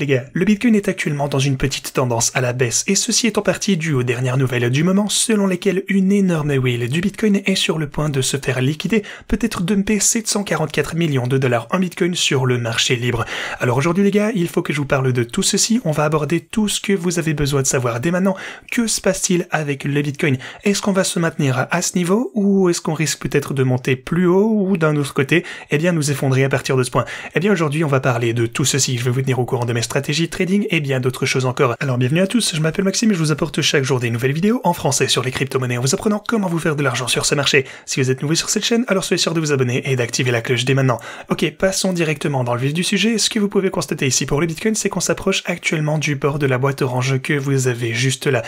Les gars, le Bitcoin est actuellement dans une petite tendance à la baisse, et ceci est en partie dû aux dernières nouvelles du moment, selon lesquelles une énorme whale du Bitcoin est sur le point de se faire liquider, peut-être dumper 744 millions de dollars en Bitcoin sur le marché libre. Alors aujourd'hui les gars, il faut que je vous parle de tout ceci, on va aborder tout ce que vous avez besoin de savoir dès maintenant. Que se passe-t-il avec le Bitcoin? Est-ce qu'on va se maintenir à ce niveau, ou est-ce qu'on risque peut-être de monter plus haut, ou d'un autre côté, eh bien nous effondrer à partir de ce point? Eh bien aujourd'hui on va parler de tout ceci, je vais vous tenir au courant de mes stratégie trading et bien d'autres choses encore. Alors bienvenue à tous, je m'appelle Maxime et je vous apporte chaque jour des nouvelles vidéos en français sur les crypto-monnaies en vous apprenant comment vous faire de l'argent sur ce marché. Si vous êtes nouveau sur cette chaîne, alors soyez sûr de vous abonner et d'activer la cloche dès maintenant. Ok, passons directement dans le vif du sujet. Ce que vous pouvez constater ici pour le Bitcoin, c'est qu'on s'approche actuellement du bord de la boîte orange que vous avez juste là.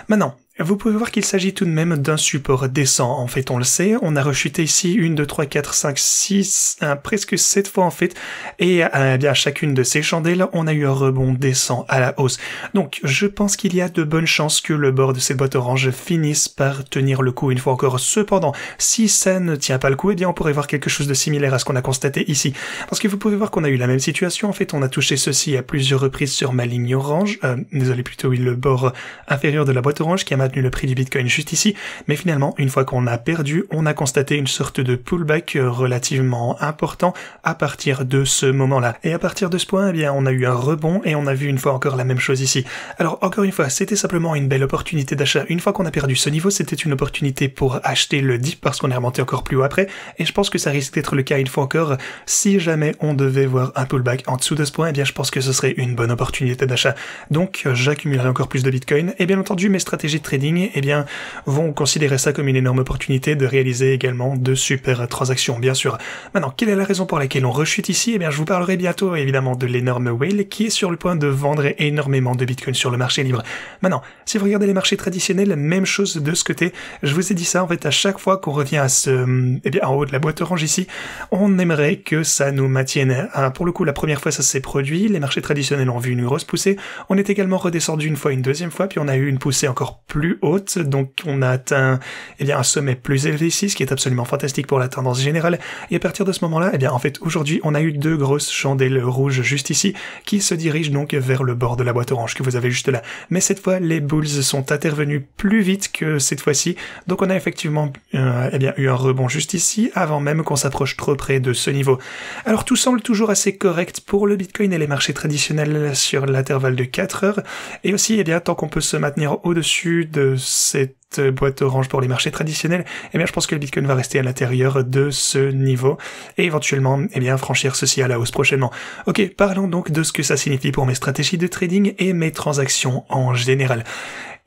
Maintenant, vous pouvez voir qu'il s'agit tout de même d'un support décent. En fait, on le sait, on a rechuté ici 1, 2, 3, 4, 5, 6, presque 7 fois en fait. Et bien à chacune de ces chandelles, on a eu un rebond décent à la hausse. Donc, je pense qu'il y a de bonnes chances que le bord de cette boîte orange finisse par tenir le coup une fois encore. Cependant, si ça ne tient pas le coup, eh bien on pourrait voir quelque chose de similaire à ce qu'on a constaté ici. Parce que vous pouvez voir qu'on a eu la même situation. En fait, on a touché ceci à plusieurs reprises sur ma ligne orange. Désolé, plutôt oui, le bord inférieur de la boîte orange qui a maintenu le prix du Bitcoin juste ici, mais finalement, une fois qu'on a perdu, on a constaté une sorte de pullback relativement important à partir de ce moment-là. Et à partir de ce point, eh bien, on a eu un rebond et on a vu une fois encore la même chose ici. Alors, encore une fois, c'était simplement une belle opportunité d'achat. Une fois qu'on a perdu ce niveau, c'était une opportunité pour acheter le dip parce qu'on est remonté encore plus haut après, et je pense que ça risque d'être le cas une fois encore. Si jamais on devait voir un pullback en dessous de ce point, eh bien, je pense que ce serait une bonne opportunité d'achat. Donc, j'accumulerai encore plus de Bitcoin, et bien entendu, mes stratégies de trading eh bien, vont considérer ça comme une énorme opportunité de réaliser également de super transactions, bien sûr. Maintenant, quelle est la raison pour laquelle on rechute ici? Eh bien, je vous parlerai bientôt, évidemment, de l'énorme whale qui est sur le point de vendre énormément de Bitcoin sur le marché libre. Maintenant, si vous regardez les marchés traditionnels, même chose de ce côté. Je vous ai dit ça, en fait, à chaque fois qu'on revient à ce, eh bien, en haut de la boîte orange ici, on aimerait que ça nous maintienne. Pour le coup, la première fois, ça s'est produit. Les marchés traditionnels ont vu une grosse poussée. On est également redescendu une fois, une deuxième fois, puis on a eu une poussée encore plus haute. Donc on a atteint eh bien, un sommet plus élevé ici, ce qui est absolument fantastique pour la tendance générale. Et à partir de ce moment-là, eh bien, en fait, aujourd'hui, on a eu deux grosses chandelles rouges juste ici, qui se dirigent donc vers le bord de la boîte orange que vous avez juste là. Mais cette fois, les bulls sont intervenus plus vite que cette fois-ci. Donc on a effectivement eh bien, eu un rebond juste ici, avant même qu'on s'approche trop près de ce niveau. Alors tout semble toujours assez correct pour le Bitcoin et les marchés traditionnels sur l'intervalle de 4 heures. Et aussi, eh bien, tant qu'on peut se maintenir au-dessus de cette boîte orange pour les marchés traditionnels, eh bien je pense que le Bitcoin va rester à l'intérieur de ce niveau et éventuellement eh bien franchir ceci à la hausse prochainement. Ok, parlons donc de ce que ça signifie pour mes stratégies de trading et mes transactions en général.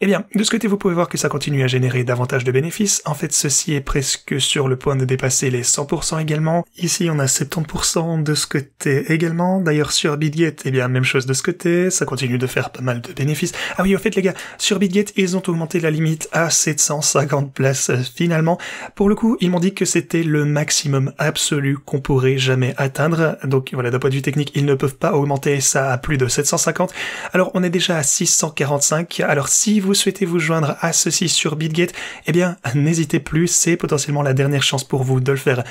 Eh bien, de ce côté, vous pouvez voir que ça continue à générer davantage de bénéfices. En fait, ceci est presque sur le point de dépasser les 100% également. Ici, on a 70% de ce côté également. D'ailleurs, sur BitGet, eh bien, même chose de ce côté. Ça continue de faire pas mal de bénéfices. Ah oui, au fait, les gars, sur BitGet, ils ont augmenté la limite à 750 places finalement. Pour le coup, ils m'ont dit que c'était le maximum absolu qu'on pourrait jamais atteindre. Donc voilà, d'un point de vue technique, ils ne peuvent pas augmenter ça à plus de 750. Alors, on est déjà à 645. Alors, si vous souhaitez vous joindre à ceci sur BitGet, eh bien, n'hésitez plus, c'est potentiellement la dernière chance pour vous de le faire.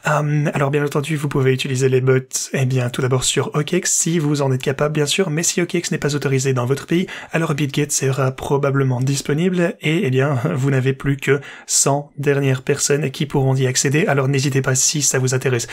Alors, bien entendu, vous pouvez utiliser les bots, eh bien, tout d'abord sur OKEx, si vous en êtes capable, bien sûr, mais si OKEx n'est pas autorisé dans votre pays, alors BitGet sera probablement disponible, et, eh bien, vous n'avez plus que 100 dernières personnes qui pourront y accéder, alors n'hésitez pas si ça vous intéresse.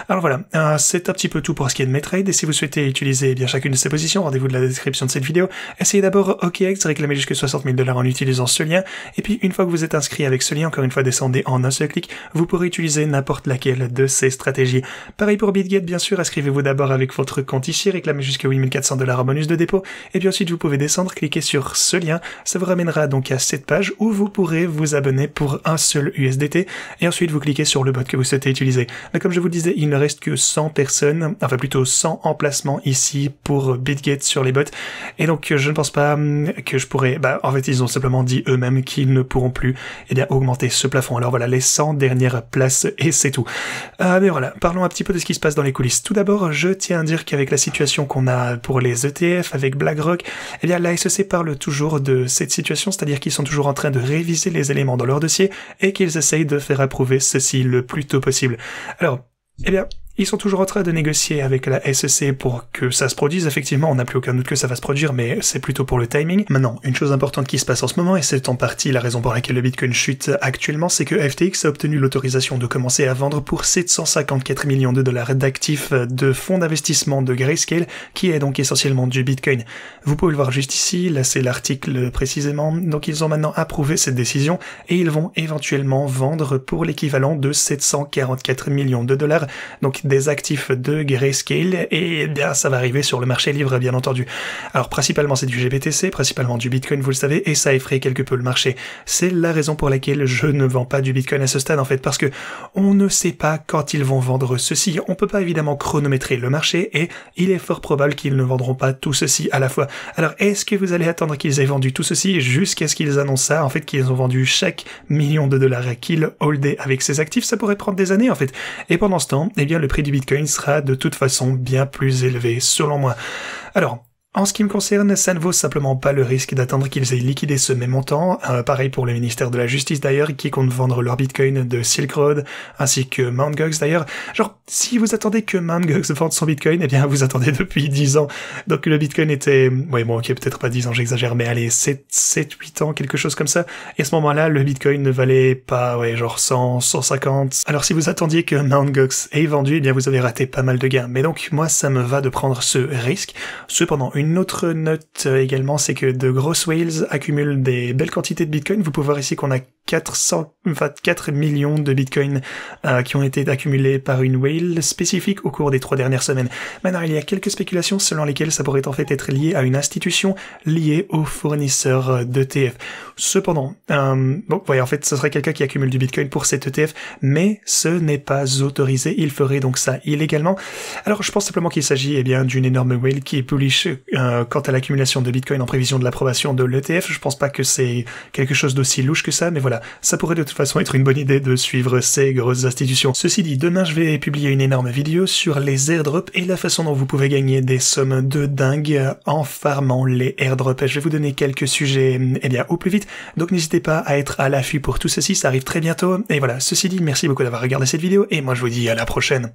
Alors voilà, c'est un petit peu tout pour ce qui est de mes trades, et si vous souhaitez utiliser, eh bien, chacune de ces positions, rendez-vous de la description de cette vidéo. Essayez d'abord OKEx, réclamez jusque 60 000 $ en utilisant ce lien, et puis une fois que vous êtes inscrit avec ce lien, encore une fois descendez en un seul clic, vous pourrez utiliser n'importe laquelle de ces stratégies. Pareil pour BitGet, bien sûr, inscrivez-vous d'abord avec votre compte ici, réclamez jusqu'à 8400 $ en bonus de dépôt, et puis ensuite vous pouvez descendre, cliquer sur ce lien, ça vous ramènera donc à cette page où vous pourrez vous abonner pour un seul USDT, et ensuite vous cliquez sur le bot que vous souhaitez utiliser. Mais comme je vous le disais, il ne reste que 100 personnes, enfin plutôt 100 emplacements ici pour BitGet sur les bots, et donc je ne pense pas que je pourrais, en fait ils ont simplement dit eux-mêmes qu'ils ne pourront plus eh bien augmenter ce plafond. Alors voilà, les 100 dernières places et c'est tout. Mais voilà, parlons un petit peu de ce qui se passe dans les coulisses. Tout d'abord, je tiens à dire qu'avec la situation qu'on a pour les ETF avec BlackRock, eh bien la SEC parle toujours de cette situation, c'est-à-dire qu'ils sont toujours en train de réviser les éléments dans leur dossier et qu'ils essayent de faire approuver ceci le plus tôt possible. Alors, eh bien, Ils sont toujours en train de négocier avec la SEC pour que ça se produise. Effectivement, on n'a plus aucun doute que ça va se produire, mais c'est plutôt pour le timing. Maintenant, une chose importante qui se passe en ce moment, et c'est en partie la raison pour laquelle le Bitcoin chute actuellement, c'est que FTX a obtenu l'autorisation de commencer à vendre pour 754 millions de dollars d'actifs de fonds d'investissement de Grayscale, qui est donc essentiellement du Bitcoin. Vous pouvez le voir juste ici, là c'est l'article précisément. Donc ils ont maintenant approuvé cette décision et ils vont éventuellement vendre pour l'équivalent de 744 millions de dollars. Donc des actifs de Grayscale, et bien ça va arriver sur le marché libre bien entendu. Alors principalement c'est du GBTC, principalement du Bitcoin vous le savez, et ça effraie quelque peu le marché. C'est la raison pour laquelle je ne vends pas du Bitcoin à ce stade en fait, parce que on ne sait pas quand ils vont vendre ceci. On peut pas évidemment chronométrer le marché et il est fort probable qu'ils ne vendront pas tout ceci à la fois. Alors est-ce que vous allez attendre qu'ils aient vendu tout ceci jusqu'à ce qu'ils annoncent ça, en fait qu'ils ont vendu chaque million de dollars qu'ils holdaient avec ces actifs? Ça pourrait prendre des années en fait. Et pendant ce temps, eh bien le prix du Bitcoin sera de toute façon bien plus élevé, selon moi. Alors, en ce qui me concerne, ça ne vaut simplement pas le risque d'attendre qu'ils aient liquidé ce même montant. Pareil pour le ministère de la Justice d'ailleurs, qui compte vendre leur Bitcoin de Silk Road, ainsi que Mt. Gox d'ailleurs. Genre, si vous attendez que Mt. Gox vende son Bitcoin, eh bien vous attendez depuis 10 ans. Donc le Bitcoin était... Oui bon, ok, peut-être pas 10 ans, j'exagère, mais allez, 7, 8 ans, quelque chose comme ça. Et à ce moment-là, le Bitcoin ne valait pas, ouais, genre 100, 150. Alors si vous attendiez que Mt. Gox ait vendu, eh bien vous avez raté pas mal de gains. Mais donc, moi, ça me va de prendre ce risque. Cependant, une autre note également, c'est que de grosses whales accumulent des belles quantités de Bitcoin. Vous pouvez voir ici qu'on a 424 millions de Bitcoin qui ont été accumulés par une whale spécifique au cours des 3 dernières semaines. Maintenant, il y a quelques spéculations selon lesquelles ça pourrait en fait être lié à une institution liée aux fournisseurs d'ETF. Cependant, bon, voyez, en fait, ce serait quelqu'un qui accumule du Bitcoin pour cet ETF, mais ce n'est pas autorisé. Il ferait donc ça illégalement. Alors, je pense simplement qu'il s'agit eh bien d'une énorme whale qui est bullish quant à l'accumulation de Bitcoin en prévision de l'approbation de l'ETF. Je pense pas que c'est quelque chose d'aussi louche que ça, mais voilà, ça pourrait de toute façon être une bonne idée de suivre ces grosses institutions. Ceci dit, demain je vais publier une énorme vidéo sur les airdrops et la façon dont vous pouvez gagner des sommes de dingue en farmant les airdrops. Je vais vous donner quelques sujets eh bien au plus vite, donc n'hésitez pas à être à l'affût pour tout ceci, ça arrive très bientôt. Et voilà, ceci dit, merci beaucoup d'avoir regardé cette vidéo et moi je vous dis à la prochaine.